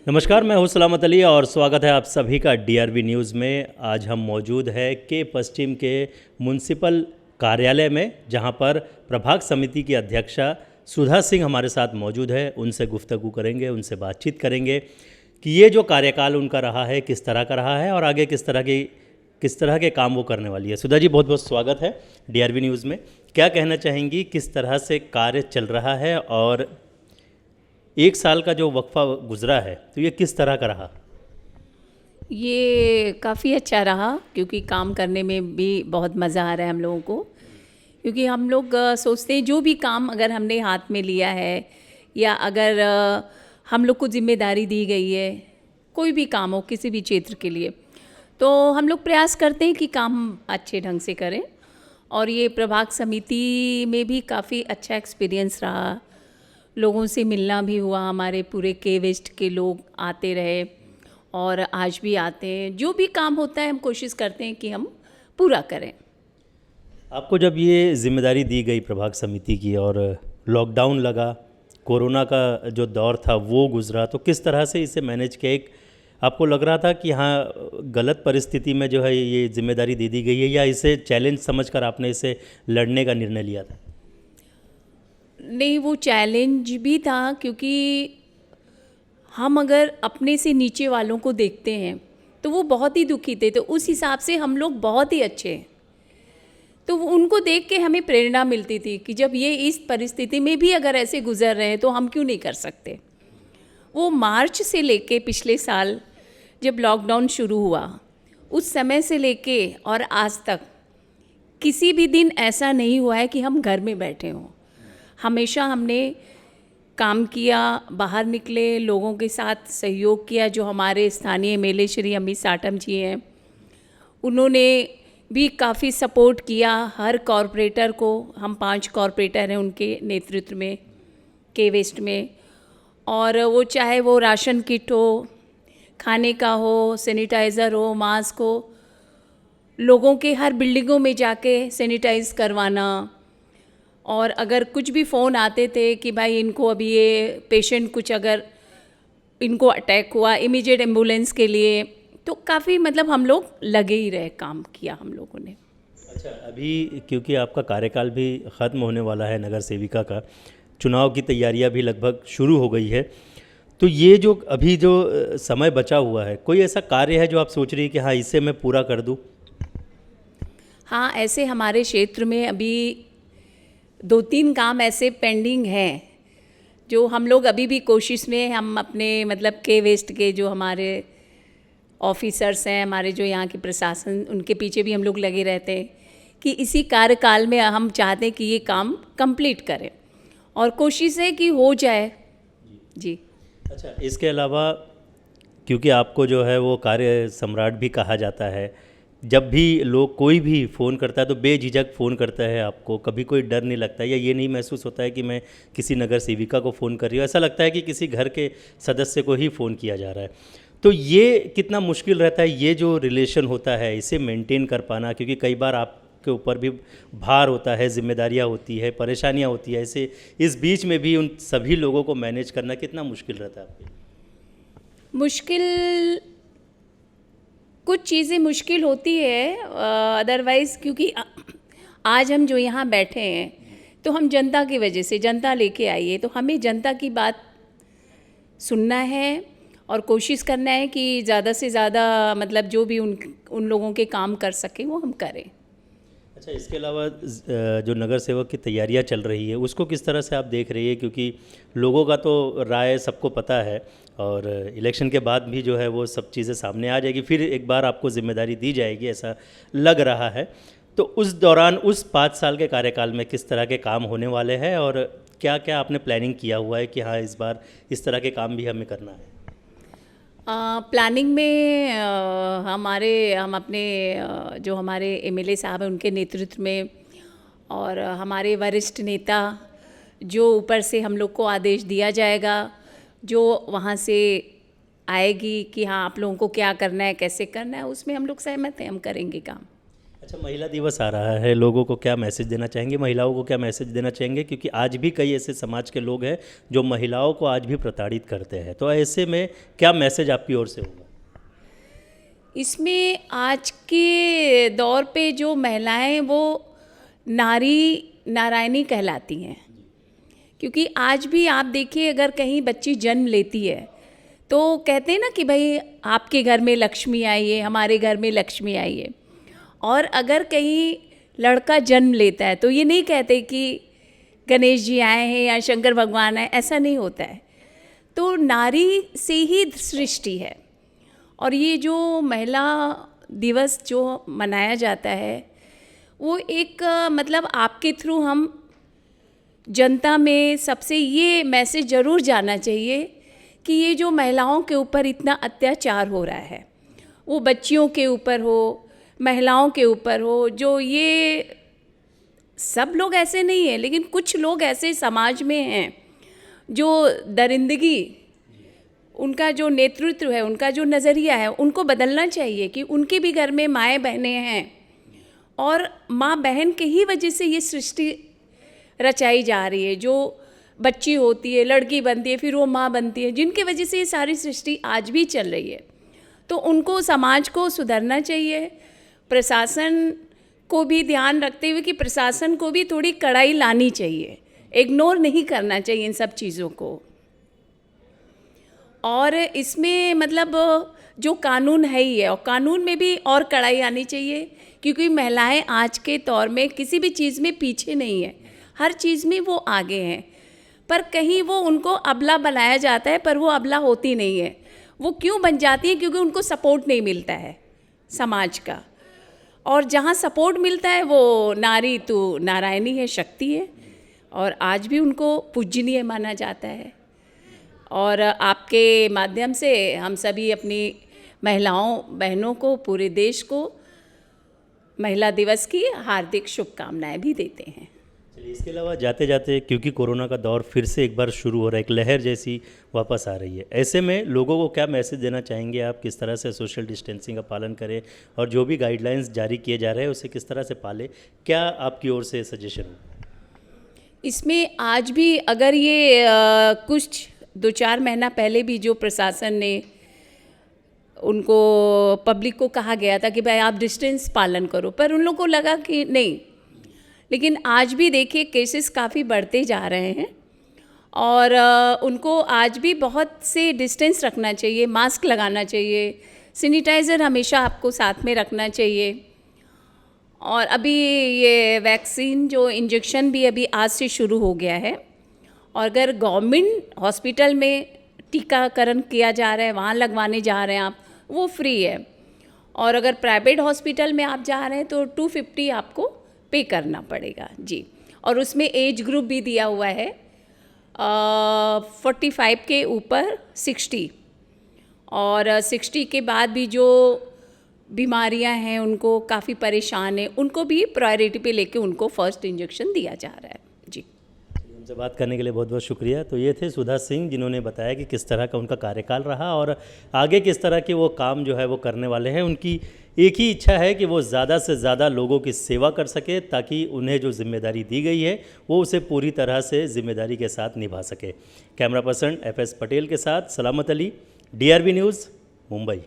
नमस्कार, मैं हूं सलामत अली और स्वागत है आप सभी का डीआरबी न्यूज़ में। आज हम मौजूद है के पश्चिम के म्युनिसिपल कार्यालय में, जहां पर प्रभाग समिति की अध्यक्षा सुधा सिंह हमारे साथ मौजूद है। उनसे गुफ्तगू करेंगे, उनसे बातचीत करेंगे कि ये जो कार्यकाल उनका रहा है किस तरह का रहा है और आगे किस तरह के काम वो करने वाली है। सुधा जी, बहुत बहुत स्वागत है डीआरबी न्यूज़ में। क्या कहना चाहेंगी, किस तरह से कार्य चल रहा है और एक साल का जो वक्फा गुजरा है तो ये किस तरह का रहा? ये काफ़ी अच्छा रहा क्योंकि काम करने में भी बहुत मज़ा आ रहा है हम लोगों को। क्योंकि हम लोग सोचते हैं जो भी काम अगर हमने हाथ में लिया है या अगर हम लोग को जिम्मेदारी दी गई है, कोई भी काम हो किसी भी क्षेत्र के लिए, तो हम लोग प्रयास करते हैं कि काम अच्छे ढंग से करें। और ये प्रभाग समिति में भी काफ़ी अच्छा एक्सपीरियंस रहा। लोगों से मिलना भी हुआ, हमारे पूरे के वेस्ट के लोग आते रहे और आज भी आते हैं। जो भी काम होता है हम कोशिश करते हैं कि हम पूरा करें। आपको जब ये जिम्मेदारी दी गई प्रभाग समिति की और लॉकडाउन लगा, कोरोना का जो दौर था वो गुजरा, तो किस तरह से इसे मैनेज किया? एक आपको लग रहा था कि हाँ, गलत परिस्थिति में जो है ये जिम्मेदारी दे दी गई है, या इसे चैलेंज समझकर आपने इसे लड़ने का निर्णय लिया था? नहीं, वो चैलेंज भी था क्योंकि हम अगर अपने से नीचे वालों को देखते हैं तो वो बहुत ही दुखी थे, तो उस हिसाब से हम लोग बहुत ही अच्छे हैं। तो उनको देख के हमें प्रेरणा मिलती थी कि जब ये इस परिस्थिति में भी अगर ऐसे गुजर रहे हैं तो हम क्यों नहीं कर सकते। वो मार्च से लेके पिछले साल जब लॉकडाउन शुरू हुआ, उस समय से लेके और आज तक किसी भी दिन ऐसा नहीं हुआ है कि हम घर में बैठे हों। हमेशा हमने काम किया, बाहर निकले, लोगों के साथ सहयोग किया। जो हमारे स्थानीय एमएलए श्री अमित साटम जी हैं, उन्होंने भी काफ़ी सपोर्ट किया हर कॉरपोरेटर को। हम 5 कॉरपोरेटर हैं उनके नेतृत्व में के वेस्ट में। और वो चाहे वो राशन किट हो, खाने का हो, सैनिटाइज़र हो, मास्क हो, लोगों के हर बिल्डिंगों में जाके सैनिटाइज करवाना। और अगर कुछ भी फ़ोन आते थे कि भाई इनको अभी ये पेशेंट कुछ अगर इनको अटैक हुआ, इमीडिएट एम्बुलेंस के लिए, तो काफ़ी मतलब हम लोग लगे ही रहे, काम किया हम लोगों ने। अच्छा, अभी क्योंकि आपका कार्यकाल भी ख़त्म होने वाला है, नगर सेविका का चुनाव की तैयारियां भी लगभग शुरू हो गई है, तो ये जो अभी जो समय बचा हुआ है, कोई ऐसा कार्य है जो आप सोच रही है कि हाँ, इसे मैं पूरा कर दूँ? हाँ, ऐसे हमारे क्षेत्र में अभी 2-3 काम ऐसे पेंडिंग हैं जो हम लोग अभी भी कोशिश में, हम अपने मतलब के वेस्ट के जो हमारे ऑफिसर्स हैं, हमारे जो यहाँ के प्रशासन, उनके पीछे भी हम लोग लगे रहते हैं कि इसी कार्यकाल में हम चाहते हैं कि ये काम कंप्लीट करें और कोशिश है कि हो जाए। जी। अच्छा, इसके अलावा क्योंकि आपको जो है वो कार्य सम्राट भी कहा जाता है, जब भी लोग कोई भी फ़ोन करता है तो बेझिझक फ़ोन करता है आपको, कभी कोई डर नहीं लगता है या ये नहीं महसूस होता है कि मैं किसी नगर सेविका को फ़ोन कर रही हूँ, ऐसा लगता है कि किसी घर के सदस्य को ही फ़ोन किया जा रहा है। तो ये कितना मुश्किल रहता है, ये जो रिलेशन होता है इसे मेंटेन कर पाना? क्योंकि कई बार आपके ऊपर भी भार होता है, जिम्मेदारियाँ होती है, परेशानियाँ होती है, ऐसे इस बीच में भी उन सभी लोगों को मैनेज करना कितना मुश्किल रहता है आपके? मुश्किल, कुछ चीज़ें मुश्किल होती है, अदरवाइज़ क्योंकि आज हम जो यहाँ बैठे हैं तो हम जनता की वजह से, जनता लेके आई है, तो हमें जनता की बात सुनना है और कोशिश करना है कि ज़्यादा से ज़्यादा मतलब जो भी उन लोगों के काम कर सकें वो हम करें। अच्छा, इसके अलावा जो नगर सेवक की तैयारियां चल रही है उसको किस तरह से आप देख रही है? क्योंकि लोगों का तो राय सबको पता है और इलेक्शन के बाद भी जो है वो सब चीज़ें सामने आ जाएगी, फिर एक बार आपको जिम्मेदारी दी जाएगी ऐसा लग रहा है। तो उस दौरान, उस 5 साल के कार्यकाल में किस तरह के काम होने वाले हैं और क्या क्या आपने प्लानिंग किया हुआ है कि हाँ, इस बार इस तरह के काम भी हमें करना है? प्लानिंग में हम अपने जो हमारे एमएलए साहब हैं उनके नेतृत्व में और हमारे वरिष्ठ नेता, जो ऊपर से हम लोग को आदेश दिया जाएगा, जो वहाँ से आएगी कि हाँ आप लोगों को क्या करना है, कैसे करना है, उसमें हम लोग सहमत हैं, हम करेंगे काम। अच्छा, अच्छा, महिला दिवस आ रहा है, लोगों को क्या मैसेज देना चाहेंगे, महिलाओं को क्या मैसेज देना चाहेंगे, क्योंकि आज भी कई ऐसे समाज के लोग हैं जो महिलाओं को आज भी प्रताड़ित करते हैं, तो ऐसे में क्या मैसेज आपकी ओर से होगा? इसमें आज के दौर पे जो महिलाएं वो नारायणी कहलाती हैं, क्योंकि आज भी आप देखिए अगर कहीं बच्ची जन्म लेती है तो कहते हैं ना कि भाई आपके घर में लक्ष्मी आई है, हमारे घर में लक्ष्मी आई है। और अगर कहीं लड़का जन्म लेता है तो ये नहीं कहते कि गणेश जी आए हैं या शंकर भगवान आए, ऐसा नहीं होता है। तो नारी से ही सृष्टि है। और ये जो महिला दिवस जो मनाया जाता है वो एक मतलब आपके थ्रू हम जनता में सबसे ये मैसेज ज़रूर जाना चाहिए कि ये जो महिलाओं के ऊपर इतना अत्याचार हो रहा है, वो बच्चियों के ऊपर हो, महिलाओं के ऊपर हो, जो ये सब लोग ऐसे नहीं हैं, लेकिन कुछ लोग ऐसे समाज में हैं जो दरिंदगी, उनका जो नेतृत्व है, उनका जो नज़रिया है, उनको बदलना चाहिए कि उनके भी घर में माएँ बहनें हैं और माँ बहन के ही वजह से ये सृष्टि रचाई जा रही है। जो बच्ची होती है, लड़की बनती है, फिर वो माँ बनती है, जिनकी वजह से ये सारी सृष्टि आज भी चल रही है। तो उनको, समाज को सुधरना चाहिए। प्रशासन को भी ध्यान रखते हुए कि प्रशासन को भी थोड़ी कड़ाई लानी चाहिए, इग्नोर नहीं करना चाहिए इन सब चीज़ों को। और इसमें मतलब जो कानून है ही है, और कानून में भी और कड़ाई आनी चाहिए, क्योंकि महिलाएं आज के दौर में किसी भी चीज़ में पीछे नहीं है, हर चीज़ में वो आगे हैं। पर कहीं वो उनको अबला बनाया जाता है, पर वो अबला होती नहीं है। वो क्यों बन जाती है? क्योंकि उनको सपोर्ट नहीं मिलता है समाज का। और जहाँ सपोर्ट मिलता है वो नारी तो नारायणी है, शक्ति है, और आज भी उनको पूजनीय माना जाता है। और आपके माध्यम से हम सभी अपनी महिलाओं बहनों को, पूरे देश को महिला दिवस की हार्दिक शुभकामनाएं भी देते हैं। चलिए, इसके अलावा जाते जाते, क्योंकि कोरोना का दौर फिर से एक बार शुरू हो रहा है, एक लहर जैसी वापस आ रही है, ऐसे में लोगों को क्या मैसेज देना चाहेंगे आप? किस तरह से सोशल डिस्टेंसिंग का पालन करें और जो भी गाइडलाइंस जारी किए जा रहे हैं उसे किस तरह से पालें? क्या आपकी ओर से सजेशन हो? इसमें आज भी अगर ये कुछ 2-4 महीना पहले भी जो प्रशासन ने उनको, पब्लिक को कहा गया था कि भाई आप डिस्टेंस पालन करो, पर उन लोगों को लगा कि नहीं। लेकिन आज भी देखिए केसेस काफ़ी बढ़ते जा रहे हैं और उनको आज भी बहुत से डिस्टेंस रखना चाहिए, मास्क लगाना चाहिए, सैनिटाइज़र हमेशा आपको साथ में रखना चाहिए। और अभी ये वैक्सीन जो इंजेक्शन भी अभी आज से शुरू हो गया है, और अगर गवर्नमेंट हॉस्पिटल में टीकाकरण किया जा रहा है, वहाँ लगवाने जा रहे हैं आप, वो फ्री है। और अगर प्राइवेट हॉस्पिटल में आप जा रहे हैं तो 250 आपको पे करना पड़ेगा जी। और उसमें एज ग्रुप भी दिया हुआ है 45 के ऊपर 60, और 60 के बाद भी जो बीमारियां हैं, उनको काफ़ी परेशान है, उनको भी प्रायोरिटी पे लेके उनको फर्स्ट इंजेक्शन दिया जा रहा है जी। हमसे बात करने के लिए बहुत बहुत शुक्रिया। तो ये थे सुधा सिंह, जिन्होंने बताया कि किस तरह का उनका कार्यकाल रहा और आगे किस तरह के वो काम जो है वो करने वाले हैं। उनकी एक ही इच्छा है कि वो ज़्यादा से ज़्यादा लोगों की सेवा कर सके, ताकि उन्हें जो जिम्मेदारी दी गई है वो उसे पूरी तरह से जिम्मेदारी के साथ निभा सके। कैमरा पर्सन FS पटेल के साथ सलामत अली, DRB न्यूज़, मुंबई।